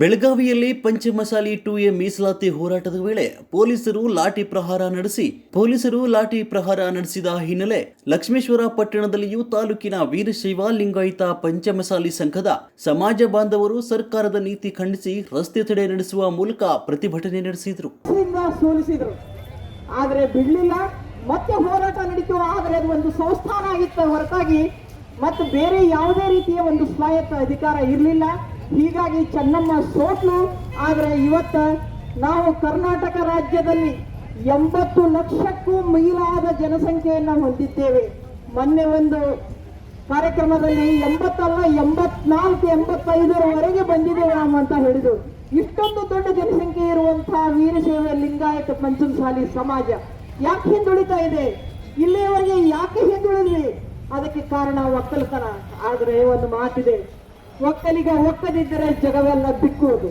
ಬೆಳಗಾವಿಯಲ್ಲಿ ಪಂಚಮಸಾಲಿ 2A ಮೀಸಲಾತಿ ಹೋರಾಟದ ವೇಳೆ ಪೊಲೀಸರು ಲಾಠಿ ಪ್ರಹಾರ ನಡೆಸಿದ ಹಿನ್ನೆಲೆ ಲಕ್ಷ್ಮೇಶ್ವರ ಪಟ್ಟಣದಲ್ಲಿಯೂ ತಾಲೂಕಿನ ವೀರಶೈವ ಲಿಂಗಾಯತ ಪಂಚಮಸಾಲಿ ಸಂಘದ ಸಮಾಜ ಬಾಂಧವರು ಸರ್ಕಾರದ ನೀತಿ ಖಂಡಿಸಿ ರಸ್ತೆ ತಡೆ ನಡೆಸುವ ಮೂಲಕ ಪ್ರತಿಭಟನೆ ನಡೆಸಿದರು. ಆದರೆ ಬಿಡಲಿಲ್ಲ, ಮತ್ತೆ ಹೋರಾಟ ನಡೀತು. ಆದರೆ ಅದು ಒಂದು ಸಂಸ್ಥಾನ ಆಗಿತ್ತು ಹೊರತಾಗಿ ಮತ್ತು ಬೇರೆ ಯಾವುದೇ ರೀತಿಯ ಒಂದು ಸ್ವಾಯತ್ತ ಅಧಿಕಾರ ಇರಲಿಲ್ಲ. ಹೀಗಾಗಿ ಚೆನ್ನಮ್ಮ ಸೋಟ್ಲು. ಆದರೆ ಇವತ್ತು ನಾವು ಕರ್ನಾಟಕ ರಾಜ್ಯದಲ್ಲಿ 80 ಲಕ್ಷಕ್ಕೂ ಮೀಲಾದ ಜನಸಂಖ್ಯೆಯನ್ನು ಹೊಂದಿದ್ದೇವೆ. ಮೊನ್ನೆ ಒಂದು ಕಾರ್ಯಕ್ರಮದಲ್ಲಿ 80 ಅಲ್ಲ 84 85ರವರೆಗೆ ಬಂದಿದ್ದೇವೆ ನಾವು ಅಂತ ಹೇಳಿದ್ರು. ಇಷ್ಟೊಂದು ದೊಡ್ಡ ಜನಸಂಖ್ಯೆ ಇರುವಂತಹ ವೀರಶೈವ ಲಿಂಗಾಯತ ಪಂಚಮಸಾಲಿ ಸಮಾಜ ಯಾಕೆ ಹಿಂದುಳಿತಾ ಇದೆ? ಇಲ್ಲಿಯವರೆಗೆ ಯಾಕೆ ಹಿಂದುಳಿದ್ವಿ? ಅದಕ್ಕೆ ಕಾರಣ ಒಕ್ಕಲತನ. ಆದರೆ ಒಂದು ಮಾತಿದೆ, ಒಕ್ಕಲಿಗ ಒಕ್ಕದಿದ್ದರೆ ಜಗವೆಲ್ಲ ಬಿಕ್ಕುವುದು.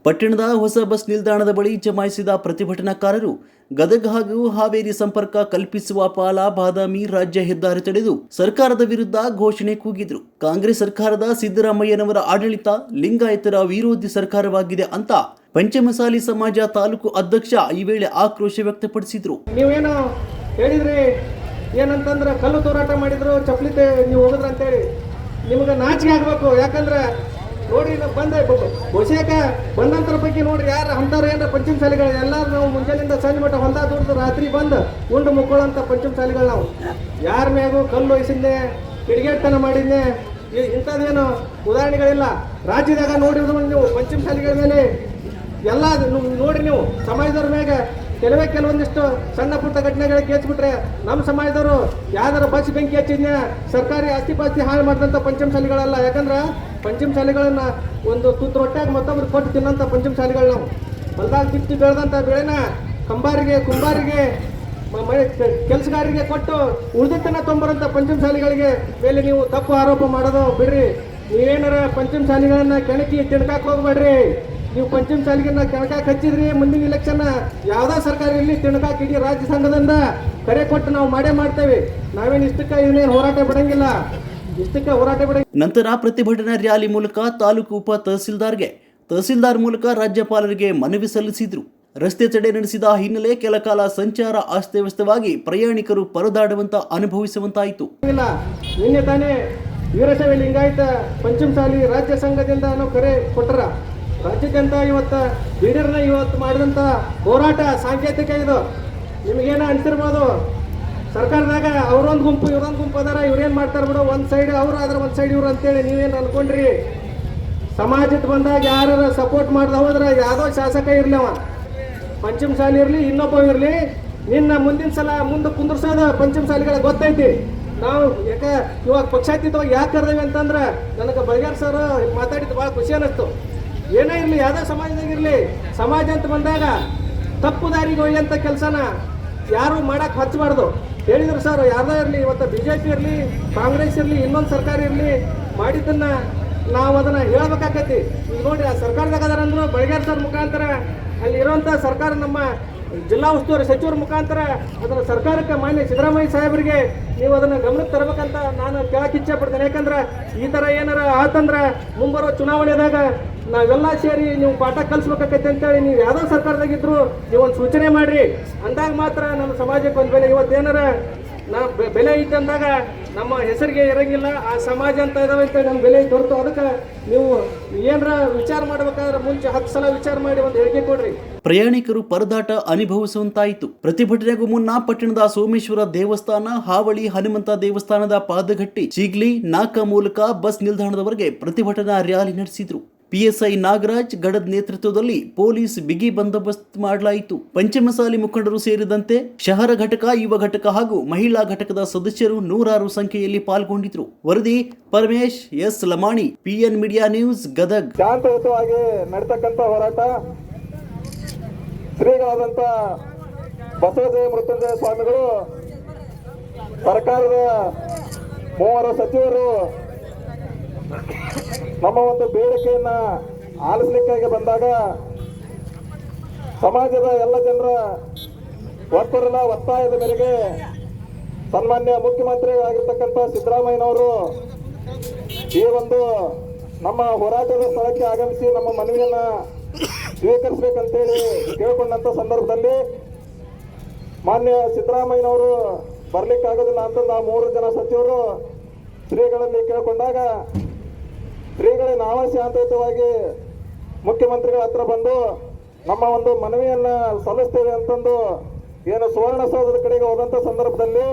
ಪಟ್ಟಣದ ಹೊಸ ಬಸ್ ನಿಲ್ದಾಣದ ಬಳಿ ಜಮಾಯಿಸಿದ ಪ್ರತಿಭಟನಾಕಾರರು ಗದಗ ಹಾಗೂ ಹಾವೇರಿ ಸಂಪರ್ಕ ಕಲ್ಪಿಸುವ ಪಾಲ-ಬಾದಾಮಿ ರಾಜ್ಯ ಹೆದ್ದಾರಿ ತಡೆದು ಸರ್ಕಾರದ ವಿರುದ್ಧ ಘೋಷಣೆ ಕೂಗಿದ್ರು. ಕಾಂಗ್ರೆಸ್ ಸರ್ಕಾರದ ಸಿದ್ದರಾಮಯ್ಯನವರ ಆಡಳಿತ ಲಿಂಗಾಯತರ ವಿರೋಧಿ ಸರ್ಕಾರವಾಗಿದೆ ಅಂತ ಪಂಚಮಸಾಲಿ ಸಮಾಜ ತಾಲೂಕು ಅಧ್ಯಕ್ಷ ಈ ವೇಳೆ ಆಕ್ರೋಶ ವ್ಯಕ್ತಪಡಿಸಿದ್ರು. ನೀವೇನು ಹೇಳಿದ್ರಿ ಏನಂತಂದ್ರೆ ಕಲ್ಲು ಹೋರಾಟ ಮಾಡಿದ್ರು, ಚಪ್ಪಲಿತೆ ನೀವು ಹೋಗಿದ್ರ ಅಂತೇಳಿ ನಿಮ್ಗೆ ನಾಚಿಕೆ ಆಗ್ಬೇಕು. ಯಾಕಂದ್ರೆ ನೋಡ್ರಿ ಬಂದ ಬಹುಶೇಕ ಬಂದಂತರ ಬಗ್ಗೆ ನೋಡ್ರಿ ಯಾರು ಅಂತಾರೆ ಏನಾರ ಪಂಚಮಸಾಲಿಗಳು ಎಲ್ಲರೂ ನಾವು ಮುಂಜಾನೆಯಿಂದ ಸಂಜೆ ಮಟ್ಟ ಹೊಂದ ದುಡ್ದು ರಾತ್ರಿ ಬಂದು ಉಂಡು ಮುಕ್ಕೊಳ್ಳೋಂಥ ಪಂಚಮಸಾಲಿಗಳು ನಾವು. ಯಾರ ಮ್ಯಾಗೂ ಕಲ್ಲು ವಹಿಸಿದ್ನೆ, ಕಿಡಿಗೇಟನ ಮಾಡಿದ್ನೆ, ಇಂಥದ್ದೇನು ಉದಾಹರಣೆಗಳಿಲ್ಲ. ರಾಜ್ಯದಾಗ ನೋಡಿದ್ರು ನೀವು ಪಂಚಮಸಾಲಿಗಳ ಮೇಲೆ ಎಲ್ಲ ನೋಡ್ರಿ ನೀವು ಸಮಾಜದವ್ರ ಮ್ಯಾಗ ಕೆಲವೊಂದಿಷ್ಟು ಸಣ್ಣ ಪುಟ್ಟ ಘಟನೆಗಳಿಗೆ ಹೆಚ್ಚಿಬಿಟ್ರೆ ನಮ್ಮ ಸಮಾಜದವರು ಯಾವ್ದಾರ ಬಸ್ ಬೆಂಕಿ ಹಚ್ಚಿದ್ನ ಸರ್ಕಾರಿ ಆಸ್ತಿ ಪಾಸ್ತಿ ಹಾಳು ಮಾಡಿದಂಥ ಪಂಚಮಸಾಲಿಗಳಲ್ಲ. ಯಾಕಂದ್ರೆ ಪಂಚಮಸಾಲಿಗಳನ್ನ ಒಂದು ತುತ್ತು ರೊಟ್ಟಾಗಿ ಮತ್ತೊಬ್ರು ಕೊಟ್ಟು ತಿನ್ನಂಥ ಪಂಚಮಸಾಲಿಗಳು ನಾವು. ಹೊಲದಾಗ ಬಿತ್ತಿ ಬೆಳೆದಂಥ ಬೆಳೆನ ಕುಂಬಾರಿಗೆ ಕೆಲಸಗಾರರಿಗೆ ಕೊಟ್ಟು ಉಳಿದಿದ್ದನ್ನ ತೊಂಬರಂಥ ಪಂಚಮಸಾಲಿಗಳಿಗೆ ಮೇಲೆ ನೀವು ತಪ್ಪು ಆರೋಪ ಮಾಡೋದು ಬಿಡ್ರಿ. ನೀವೇನಾರ ಪಂಚಮಸಾಲಿಗಳನ್ನ ಕೆಣಕಿ ತಿಣ್ಕಾಕ್ ಹೋಗ್ಬೇಡ್ರಿ. ನೀವು ಪಂಚಮಸಾಲಿಗನ್ನ ಕೆಣಕಾಕ್ ಹಚ್ಚಿದ್ರಿ, ಮುಂದಿನ ಇಲೆಕ್ಷನ್ ಯಾವ್ದಾ ಸರ್ಕಾರ ಇರಲಿ ತಿಣ್ಕಾಕ್ ಇಡೀ ರಾಜ್ಯ ಸಂಘದಿಂದ ಕರೆ ಕೊಟ್ಟು ನಾವು ಮಾಡೇ ಮಾಡ್ತೇವೆ. ನಾವೇನು ಇಷ್ಟಕ್ಕೆ ಹೋರಾಟ ಬಿಡಂಗಿಲ್ಲ. ನಂತರ ಪ್ರತಿಭಟನಾ ರ್ಯಾಲಿ ಮೂಲಕ ತಾಲೂಕು ಉಪ ತಹಸೀಲ್ದಾರ್ ಮೂಲಕ ರಾಜ್ಯಪಾಲರಿಗೆ ಮನವಿ ಸಲ್ಲಿಸಿದ್ರು. ರಸ್ತೆ ತಡೆ ನಡೆಸಿದ ಹಿನ್ನೆಲೆ ಕೆಲ ಕಾಲ ಸಂಚಾರ ಅಸ್ತವ್ಯಸ್ತವಾಗಿ ಪ್ರಯಾಣಿಕರು ಪರದಾಡುವಂತ ಅನುಭವಿಸುವಂತಾಯಿತು. ನಿನ್ನೆ ತಾನೇ ವೀರಶೈವ ಲಿಂಗಾಯತ ಪಂಚಮಸಾಲಿ ರಾಜ್ಯ ಸಂಘದಿಂದ ಕರೆ ಕೊಟ್ಟರ. ರಾಜ್ಯಾದ್ಯಂತ ಇವತ್ತು ಮಾಡಿದಂಥ ಹೋರಾಟ ಸಾಂಕೇತಿಕ. ಇದು ನಿಮಗೇನ ಅನ್ಸಿರ್ಬೋದು, ಸರ್ಕಾರದಾಗ ಅವರೊಂದು ಗುಂಪು ಇವರೊಂದು ಗುಂಪು ಅದಾರ, ಇವ್ರೇನು ಮಾಡ್ತಾರೆ ಬಿಡು, ಒಂದು ಸೈಡ್ ಅವ್ರು ಆದ್ರೆ ಒಂದು ಸೈಡ್ ಇವ್ರು ಅಂತೇಳಿ ನೀವೇನು ಅನ್ಕೊಂಡ್ರಿ? ಸಮಾಜಕ್ಕೆ ಬಂದಾಗ ಯಾರು ಸಪೋರ್ಟ್ ಮಾಡ್ದ ಹೋದ್ರೆ ಯಾವುದೋ ಶಾಸಕ ಇರಲಿ, ಅವ ಪಂಚಮಸಾಲಿ ಇರಲಿ ಇನ್ನೊಬ್ಬ ಇರಲಿ, ನಿನ್ನ ಮುಂದಿನ ಸಲ ಮುಂದೆ ಕುಂದ್ರಸೋದು ಪಂಚಮಸಾಲಿಗಳ ಗೊತ್ತೈತಿ. ನಾವು ಯಾಕೆ ಇವಾಗ ಪಕ್ಷಾತೀತವಾಗಿ ಯಾಕೆ ಕರೆದೇವೆ ಅಂತಂದ್ರೆ ನನಗೆ ಬಳಿಗಾರ್ ಸರ್ ಮಾತಾಡಿದ್ದು ಭಾಳ ಖುಷಿ ಅನ್ನಿಸ್ತು. ಏನೇ ಇರಲಿ, ಯಾವುದೋ ಸಮಾಜದಾಗಿರಲಿ, ಸಮಾಜ ಅಂತ ಬಂದಾಗ ತಪ್ಪು ದಾರಿಗೆ ಒಯ್ಯಂಥ ಕೆಲಸನ ಯಾರು ಮಾಡಕ್ಕೆ ಹಚ್ಚಬಾರ್ದು ಹೇಳಿದ್ರು ಸರ್. ಯಾರ್ದೋ ಇರಲಿ, ಇವತ್ತು BJP ಇರಲಿ, ಕಾಂಗ್ರೆಸ್ ಇರಲಿ, ಇನ್ನೊಂದು ಸರ್ಕಾರ ಇರಲಿ, ಮಾಡಿದ್ದನ್ನು ನಾವು ಅದನ್ನು ಹೇಳ್ಬೇಕಾಗೈತಿ. ಈಗ ನೋಡಿರಿ, ಆ ಸರ್ಕಾರದಾಗ ಅದಾರಂದ್ರು ಬಳಿಗಾರ್ ಸರ್ ಮುಖಾಂತರ ಅಲ್ಲಿ ಇರೋಂಥ ಸರ್ಕಾರ ನಮ್ಮ ಜಿಲ್ಲಾ ಉಸ್ತುವಾರಿ ಸಚಿವರ ಮುಖಾಂತರ ಅದನ್ನು ಸರ್ಕಾರಕ್ಕೆ ಮಾನ್ಯ ಸಿದ್ದರಾಮಯ್ಯ ಸಾಹೇಬರಿಗೆ ನೀವು ಅದನ್ನು ಗಮನಕ್ಕೆ ತರಬೇಕಂತ ನಾನು ಕೇಳಕ್ಕೆ ಇಚ್ಛೆ ಪಡ್ತೇನೆ. ಯಾಕಂದ್ರೆ ಈ ಥರ ಏನಾರ ಆತಂದ್ರೆ ಮುಂಬರುವ ಚುನಾವಣೆದಾಗ ನಾವೆಲ್ಲ ಸೇರಿ ನೀವು ಪಾಠ ಕಲಿಸ್ಬೇಕಾಗೈತೆ ಅಂತೇಳಿ ನೀವು ಯಾವುದೋ ಸರ್ಕಾರದಾಗಿದ್ರು ನೀವು ಒಂದು ಸೂಚನೆ ಮಾಡಿರಿ. ಅಂದಾಗ ಮಾತ್ರ ನಮ್ಮ ಸಮಾಜಕ್ಕೆ ಒಂದು ಬೆಲೆ. ಇವತ್ತೇನಾರ ನಾವು ಬೆಲೆ ಐತೆ ಅಂದಾಗ ನಮ್ಮ ಹೆಸರಿಗೆ ಇರಂಗಿಲ್ಲ, ಆ ಸಮಾಜ ಅಂತ ಇದಾವೆ ಅಂತ ನಮ್ಮ ಬೆಲೆ ಹೊರತು ಅದಕ್ಕೆ ನೀವು ಏನಾರ ವಿಚಾರ ಮಾಡ್ಬೇಕಾದ್ರೆ ಮುಂಚೆ 10 ಸಲ ವಿಚಾರ ಮಾಡಿ ಒಂದು ಹೇಳಿಕೆ ಕೊಡ್ರಿ. ಪ್ರಯಾಣಿಕರು ಪರದಾಟ ಅನುಭವಿಸುವಂತಾಯಿತು. ಪ್ರತಿಭಟನೆಗೂ ಮುನ್ನ ಪಟ್ಟಣದ ಸೋಮೇಶ್ವರ ದೇವಸ್ಥಾನ, ಹಾವಳಿ ಹನುಮಂತ ದೇವಸ್ಥಾನದ ಪಾದಗಟ್ಟಿ, ಚಿಗ್ಲಿ, ನಾಕ ಮೂಲಕ ಬಸ್ ನಿಲ್ದಾಣದವರೆಗೆ ಪ್ರತಿಭಟನಾ ರ್ಯಾಲಿ ನಡೆಸಿದ್ರು. PSI ನಾಗರಾಜ್ ಗಡದ್ ನೇತೃತ್ವದಲ್ಲಿ ಪೊಲೀಸ್ ಬಿಗಿ ಬಂದೋಬಸ್ತ್ ಮಾಡಲಾಯಿತು. ಪಂಚಮಸಾಲಿ ಮುಖಂಡರು ಸೇರಿದಂತೆ ಶಹರ ಘಟಕ, ಯುವ ಘಟಕ ಹಾಗೂ ಮಹಿಳಾ ಘಟಕದ ಸದಸ್ಯರು ನೂರಾರು ಸಂಖ್ಯೆಯಲ್ಲಿ ಪಾಲ್ಗೊಂಡಿದ್ರು. ವರದಿ Paramesh S Lamani, PN media news, Gadag. ಶಾಂತಯುತವಾಗಿ ನಡೆತಕ್ಕಂಥ ಹೋರಾಟ ಶ್ರೀಗಳಾದಂಥ ಬಸವದೇವ ಮೃತ್ಯುಂಜಯ ಸ್ವಾಮಿಗಳು ಸರ್ಕಾರದ 3 ಸಚಿವರು ನಮ್ಮ ಒಂದು ಬೇಡಿಕೆಯನ್ನ ಆಲಿಸಲಿಕ್ಕಾಗಿ ಬಂದಾಗ ಸಮಾಜದ ಎಲ್ಲ ಜನರ ಒತ್ತಾಯದ ಮೇರೆಗೆ ಸನ್ಮಾನ್ಯ ಮುಖ್ಯಮಂತ್ರಿ ಆಗಿರ್ತಕ್ಕಂಥ ಸಿದ್ದರಾಮಯ್ಯನವರು ಈ ಒಂದು ನಮ್ಮ ಹೋರಾಟದ ಸ್ಥಳಕ್ಕೆ ಆಗಮಿಸಿ ನಮ್ಮ ಮನವಿಯನ್ನ ಸ್ವೀಕರಿಸಬೇಕಂತೇಳಿ ಕೇಳ್ಕೊಂಡಂತ ಸಂದರ್ಭದಲ್ಲಿ ಮಾನ್ಯ ಸಿದ್ದರಾಮಯ್ಯನವರು ಬರ್ಲಿಕ್ಕಾಗೋದಿಲ್ಲ ಅಂತಂದು ಆ 3 ಜನ ಸಚಿವರು ಶ್ರೀಗಳಲ್ಲಿ ಕೇಳ್ಕೊಂಡಾಗ ಶ್ರೀಗಳೇ ನಾವ ಶಾಂತಯುತವಾಗಿ ಮುಖ್ಯಮಂತ್ರಿಗಳ ಹತ್ರ ಬಂದು ನಮ್ಮ ಒಂದು ಮನವಿಯನ್ನ ಸಲ್ಲಿಸ್ತೇವೆ ಅಂತಂದು ಏನು ಸುವರ್ಣಸೌಧದ ಕಡೆಗೆ ಹೋದಂತ ಸಂದರ್ಭದಲ್ಲಿ